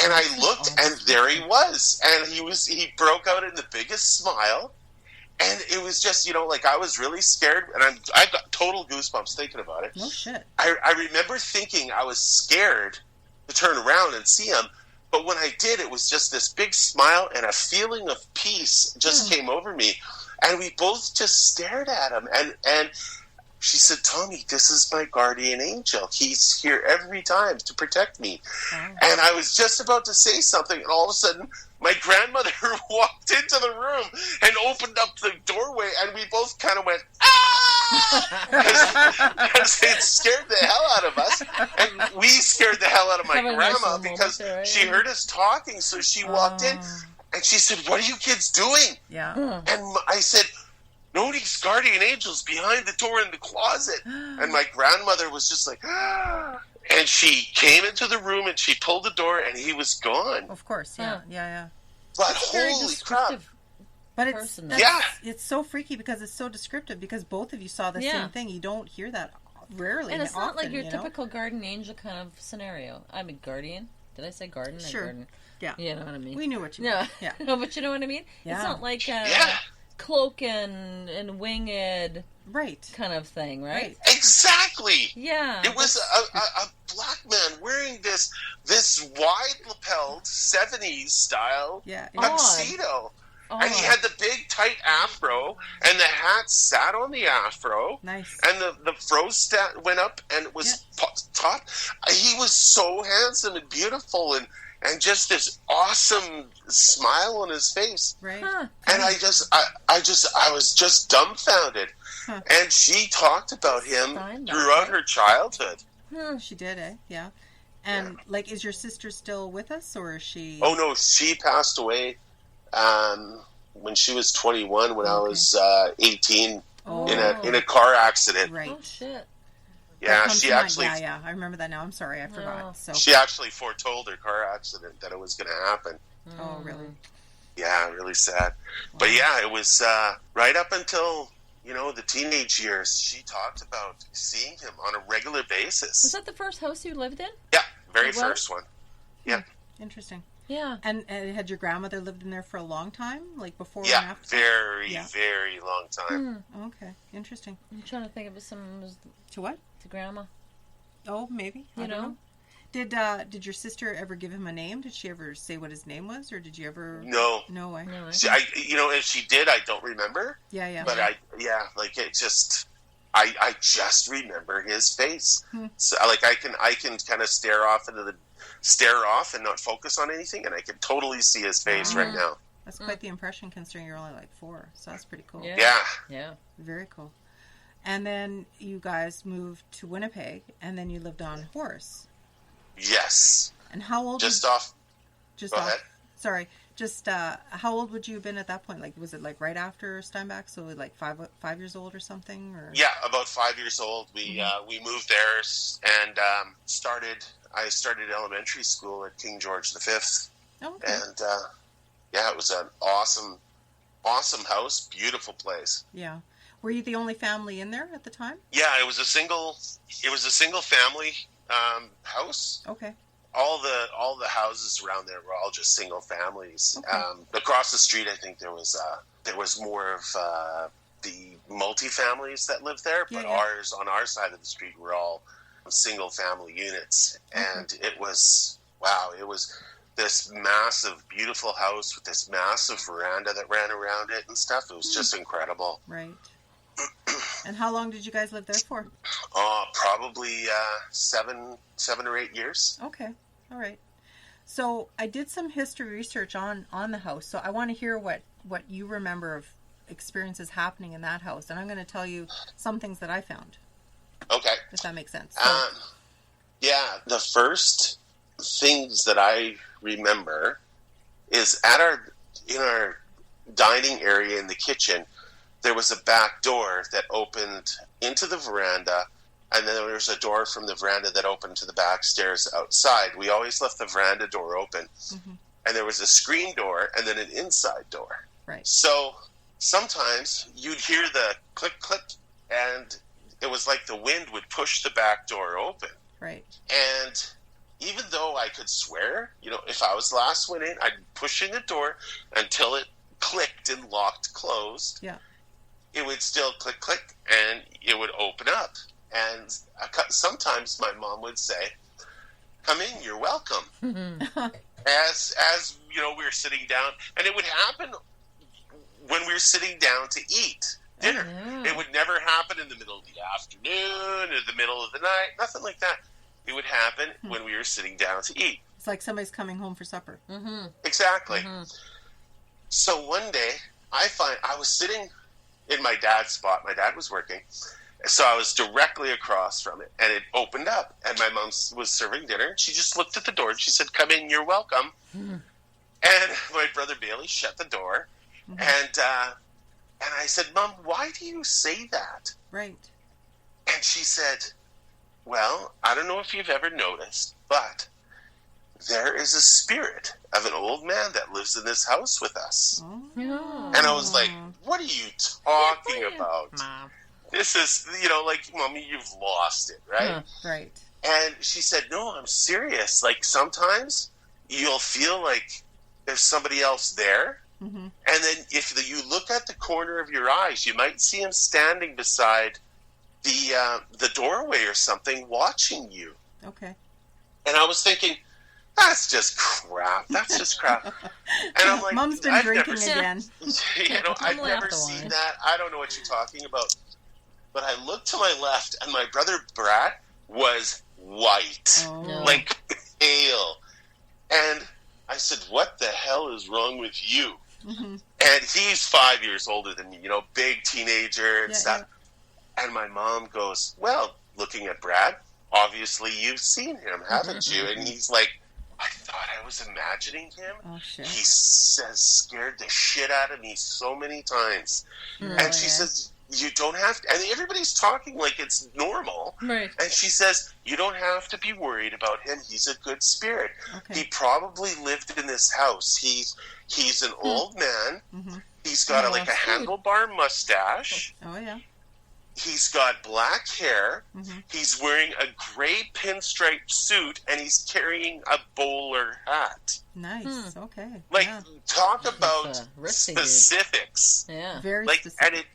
And I looked, and there he was. And he broke out in the biggest smile. And it was just, like I was really scared. And I got total goosebumps thinking about it. No shit. I remember thinking I was scared to turn around and see him. But when I did, it was just this big smile and a feeling of peace just came over me. And we both just stared at him. And she said, Tommy, this is my guardian angel. He's here every time to protect me. Oh. And I was just about to say something, and all of a sudden, my grandmother walked into the room and opened up the doorway, and we both kind of went, ah! Because it scared the hell out of us. And we scared the hell out of my grandma because she heard us talking, so she walked in, and she said, what are you kids doing? Yeah. And I said, Nobody's guardian angels behind the door in the closet. And my grandmother was just like, ah. And she came into the room and she pulled the door and he was gone. Of course, yeah. But holy crap. But it's so freaky because it's so descriptive because both of you saw the same thing. You don't hear that rarely. And it's not like your typical guardian angel kind of scenario. I'm a guardian. Did I say garden? Sure. Garden? Yeah. You know what I mean? We knew what you meant. Yeah. No, but you know what I mean? Yeah. It's not like cloak and winged kind of thing, right? Exactly. Yeah. It was a black man wearing this wide-lapelled 70s style tuxedo. And he had the big tight afro, and the hat sat on the afro. Nice. And the fro went up, and it was top. He was so handsome and beautiful, and just this awesome smile on his face. Right. Huh. And I was just dumbfounded. Huh. And she talked about him throughout her childhood. She did, Yeah. And, is your sister still with us, or is she... Oh, no, she passed away when she was 21, when I was 18, in a car accident. Right. Oh, shit. Yeah, she actually... Yeah, I remember that now. I'm sorry, I forgot. So she actually foretold her car accident that it was going to happen. Oh, really? Yeah, really sad. Wow. But yeah, it was right up until, the teenage years. She talked about seeing him on a regular basis. Was that the first house you lived in? Yeah, very first one. Yeah. Interesting. Yeah. And had your grandmother lived in there for a long time? Before and after? Very long time. Okay. Interesting. I'm trying to think of some... To what? To Grandma. Oh, maybe. I don't know. Did your sister ever give him a name? Did she ever say what his name was, or did you ever? No. No way. If she did, I don't remember. Yeah. But I just remember his face. So I can kind of stare off and not focus on anything, and I can totally see his face right now. That's quite the impression, considering you're only 4, so that's pretty cool. Yeah. Very cool. And then you guys moved to Winnipeg, and then you lived on Horace. Yes. And how old? Go ahead. Sorry. How old would you have been at that point? Was it right after Steinbach? So 5 years old or something? Or? Yeah, about 5 years old. We moved there and I started elementary school at King George V. Oh, okay. And it was an awesome house, beautiful place. Yeah. Were you the only family in there at the time? Yeah, it was a single family house. Okay. All the houses around there were all just single families. Okay. Across the street, I think there was more of the multi-families that lived there, but ours, on our side of the street, were all single family units. And it was this massive, beautiful house with this massive veranda that ran around it and stuff. It was just incredible. Right. And how long did you guys live there for? Probably 7 or 8 years. Okay. All right. So I did some history research on the house. So I want to hear what you remember of experiences happening in that house. And I'm going to tell you some things that I found. Okay. If that makes sense. The first things that I remember is in our dining area in the kitchen, there was a back door that opened into the veranda, and then there was a door from the veranda that opened to the back stairs outside. We always left the veranda door open. Mm-hmm. And there was a screen door and then an inside door. Right. So sometimes you'd hear the click, click, and it was like the wind would push the back door open. Right. And even though I could swear, if I was the last one in, I'd be pushing the door until it clicked and locked closed. Yeah. It would still click, click, and it would open up. And sometimes my mom would say, "Come in, you're welcome." As we were sitting down, and it would happen when we were sitting down to eat dinner. Oh, yeah. It would never happen in the middle of the afternoon or the middle of the night, nothing like that. It would happen when we were sitting down to eat. It's like somebody's coming home for supper. Mm-hmm. Exactly. Mm-hmm. So one day, I was sitting in my dad's spot. My dad was working. So I was directly across from it, and it opened up, and my mom was serving dinner. She just looked at the door, and she said, "Come in, you're welcome." Mm-hmm. And my brother Bailey shut the door, mm-hmm. and I said, "Mom, why do you say that?" Right. And she said, "Well, I don't know if you've ever noticed, but there is a spirit of an old man that lives in this house with us." Oh. And I was like, "What are you talking about?" Mom. This is, like, Mommy, you've lost it, right? Right. And she said, "No, I'm serious. Like, sometimes you'll feel like there's somebody else there. Mm-hmm. And then if you look at the corner of your eyes, you might see him standing beside the doorway or something watching you." Okay. And I was thinking, that's just crap. That's just crap. And I'm like, Mom's been drinking again. I've never seen that. I don't know what you're talking about. But I looked to my left, and my brother Brad was white, like pale. And I said, "What the hell is wrong with you?" Mm-hmm. And he's 5 years older than me, big teenager and stuff. Yeah. And my mom goes, "Well, looking at Brad, obviously you've seen him, haven't you?" And he's like, "I thought I was imagining him." Oh, shit. He says, "Scared the shit out of me so many times." And she says, "You don't have to," and everybody's talking like it's normal. Right. And she says, "You don't have to be worried about him. He's a good spirit. Okay. He probably lived in this house. He's an old man. Mm-hmm. He's got a handlebar mustache. Oh, yeah. He's got black hair. Mm-hmm. He's wearing a gray pinstripe suit, and he's carrying a bowler hat." Nice. Okay. Talk about specifics. Dude. Yeah. Very specific.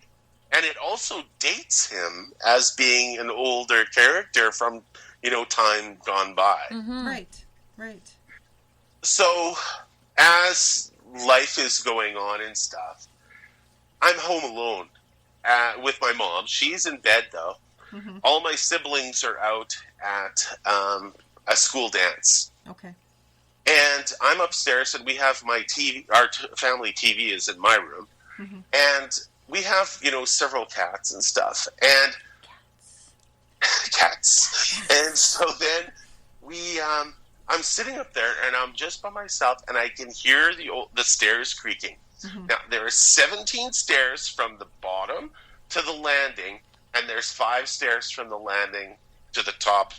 And it also dates him as being an older character from, time gone by. Mm-hmm. Right. So, as life is going on and stuff, I'm home alone with my mom. She's in bed, though. Mm-hmm. All my siblings are out at a school dance. Okay. And I'm upstairs, and we have my TV. Our family TV is in my room. Mm-hmm. And we have, several cats and stuff, and cats. And so then I'm sitting up there, and I'm just by myself, and I can hear the stairs creaking. Mm-hmm. Now, there are 17 stairs from the bottom to the landing, and there's 5 stairs from the landing to the top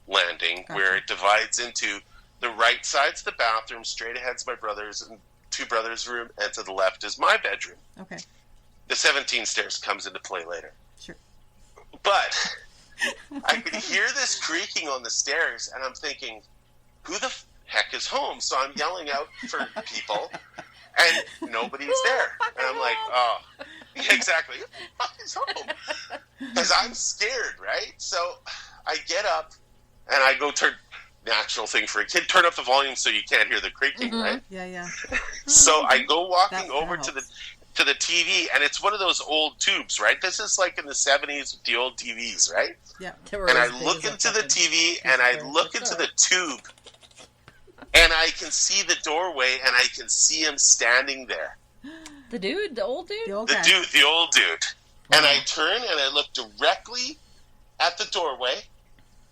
landing, where it divides into the right side's the bathroom, straight ahead's my brother's and 2 brothers' room, and to the left is my bedroom. Okay. The 17 stairs comes into play later. Sure. But I could hear this creaking on the stairs, and I'm thinking, who the heck is home? So I'm yelling out for people, and nobody's there. And I'm like, oh, exactly. Who the fuck is home? Because I'm scared, right? So I get up, and I go natural thing for a kid, turn up the volume so you can't hear the creaking, mm-hmm. right? Yeah. So I go walking over to the TV, and it's one of those old tubes, right? This is like in the 70s with the old TVs, right? Yeah. And I look into the TV, and I look into the tube, and I can see the doorway, and I can see him standing there. The dude? The old dude? The old dude. And I turn, and I look directly at the doorway,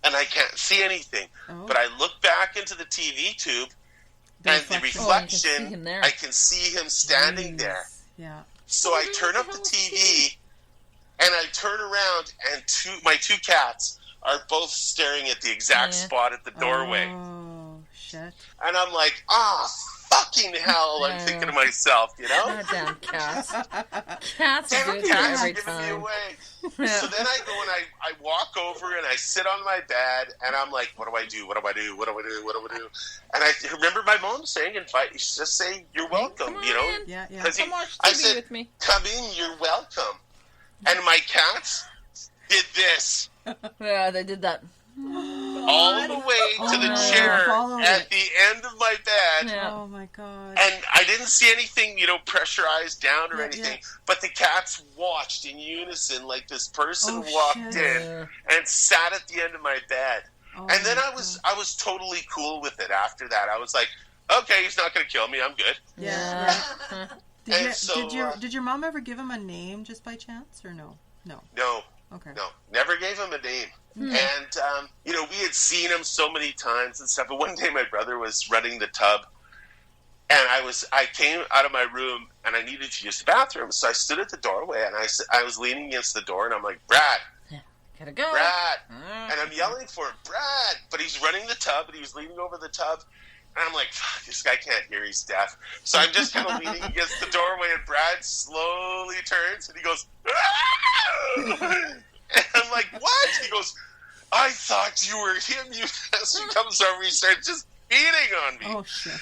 and I can't see anything. Oh. But I look back into the TV tube, and the reflection, I can see him standing there. Yeah. So I turn up the TV, and I turn around, and my 2 cats are both staring at the exact spot at the doorway. Oh, shit. And I'm like, fuck fucking hell, I'm thinking to myself, you know? Goddamn cats. Cats do it every time. So then I go and I walk over and I sit on my bed and I'm like, what do I do? What do I do? What do I do? What do I do? And I remember my mom saying, just say, you're welcome, you know? Yeah. Come watch TV with me. Come in, you're welcome. And my cats did this. Yeah, they did that. All the way to the chair at the end of my bed. Yeah. Oh my God. And I didn't see anything, pressurized down or anything, but the cats watched in unison like this person walked in and sat at the end of my bed. Oh, and then I was totally cool with it after that. I was like, okay, he's not going to kill me. I'm good. Yeah. Did your mom ever give him a name just by chance or no? No. Okay. No, never gave him a name. And, we had seen him so many times and stuff. But one day my brother was running the tub and I came out of my room and I needed to use the bathroom. So I stood at the doorway and I was leaning against the door and I'm like, Brad, gotta go. Brad. And I'm yelling for him, Brad. But he's running the tub and he was leaning over the tub. And I'm like, fuck, this guy can't hear, he's deaf. So I'm just kind of leaning against the doorway and Brad slowly turns and he goes, ah! And I'm like, what? He goes, I thought you were him. He comes over, he starts just beating on me. Oh, shit.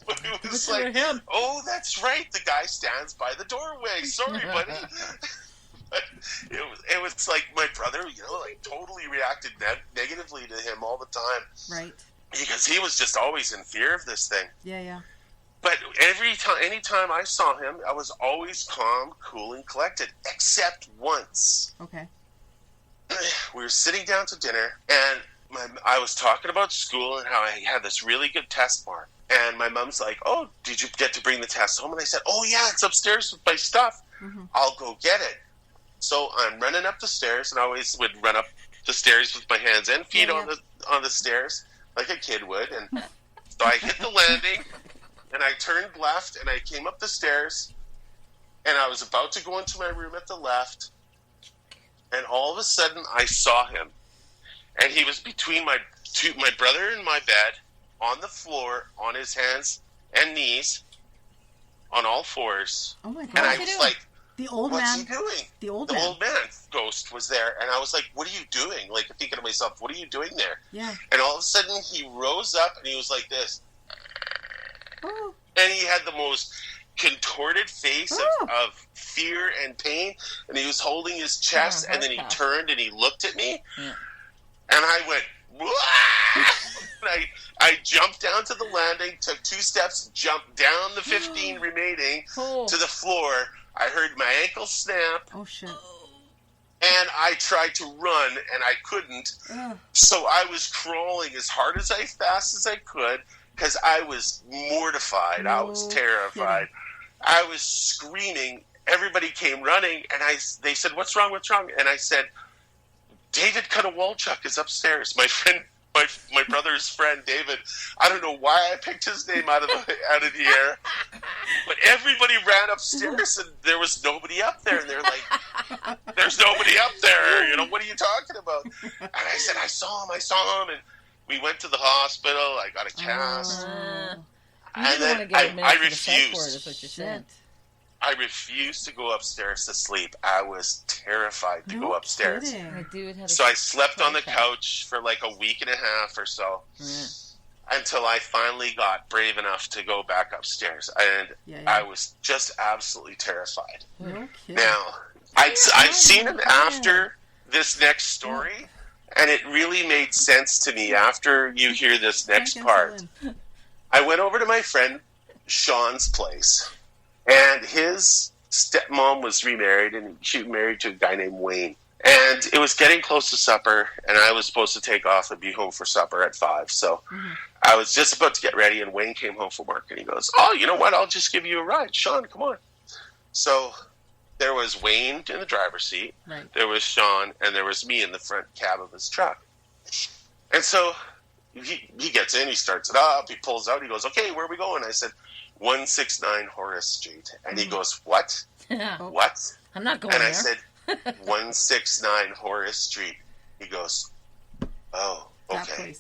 But it was like, oh, that's right. The guy stands by the doorway. Sorry, buddy. But it was like my brother, totally reacted negatively to him all the time. Right. Because he was just always in fear of this thing. Yeah. But anytime I saw him, I was always calm, cool, and collected, except once. Okay. We were sitting down to dinner, and I was talking about school and how I had this really good test mark. And my mom's like, oh, did you get to bring the test home? And I said, oh, yeah, it's upstairs with my stuff. Mm-hmm. I'll go get it. So I'm running up the stairs, and I always would run up the stairs with my hands and feet on the stairs like a kid would. And so I hit the landing, and I turned left, and I came up the stairs, and I was about to go into my room at the left, and all of a sudden I saw him, and he was between my brother and my bed, on the floor, on his hands and knees, on all fours. Oh my God! And I was like, what's he doing? The old man ghost was there, and I was like, what are you doing? Like, thinking to myself, what are you doing there? Yeah. And all of a sudden he rose up and he was like this. Oh. And he had the most contorted face of fear and pain, and he was holding his chest, and then he turned and he looked at me, and I went, and I jumped down to the landing, took 2 steps, jumped down the 15 remaining to the floor. I heard my ankle snap. Oh, shit. And I tried to run, and I couldn't. So I was crawling as hard as fast as I could, because I was mortified. I was terrified. I was screaming. Everybody came running, and they said, what's wrong? And I said, David Cuttawalchuk is upstairs. My friend, my brother's friend, David. I don't know why I picked his name out of the air, but everybody ran upstairs, and there was nobody up there. And they're like, there's nobody up there. What are you talking about? And I said, I saw him. And we went to the hospital. I got a cast. And then I refused. Is what you said. I refused to go upstairs to sleep. I was terrified to go upstairs. So I slept on the couch for like a week and a half or so until I finally got brave enough to go back upstairs. And I was just absolutely terrified. Now, I've seen him after this next story, and it really made sense to me after you hear this next part. I went over to my friend Sean's place. And his stepmom was remarried, and she was married to a guy named Wayne. And it was getting close to supper, and I was supposed to take off and be home for supper at 5. So I was just about to get ready, and Wayne came home from work, and he goes, oh, you know what? I'll just give you a ride. Sean, come on. So there was Wayne in the driver's seat. Right. There was Sean, and there was me in the front cab of his truck. And so he gets in, he starts it up, he pulls out, he goes, okay, where are we going? I said, 169 Horace Street. And he goes, what? What? I'm not going there. And I said, 169 Horace Street. He goes, oh, okay.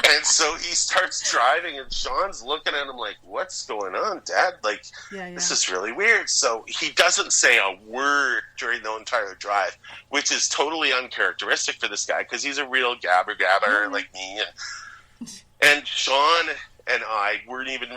And so he starts driving, and Sean's looking at him like, what's going on, Dad? Like, this is really weird. So he doesn't say a word during the entire drive, which is totally uncharacteristic for this guy, because he's a real gabber like me. And Sean and I weren't even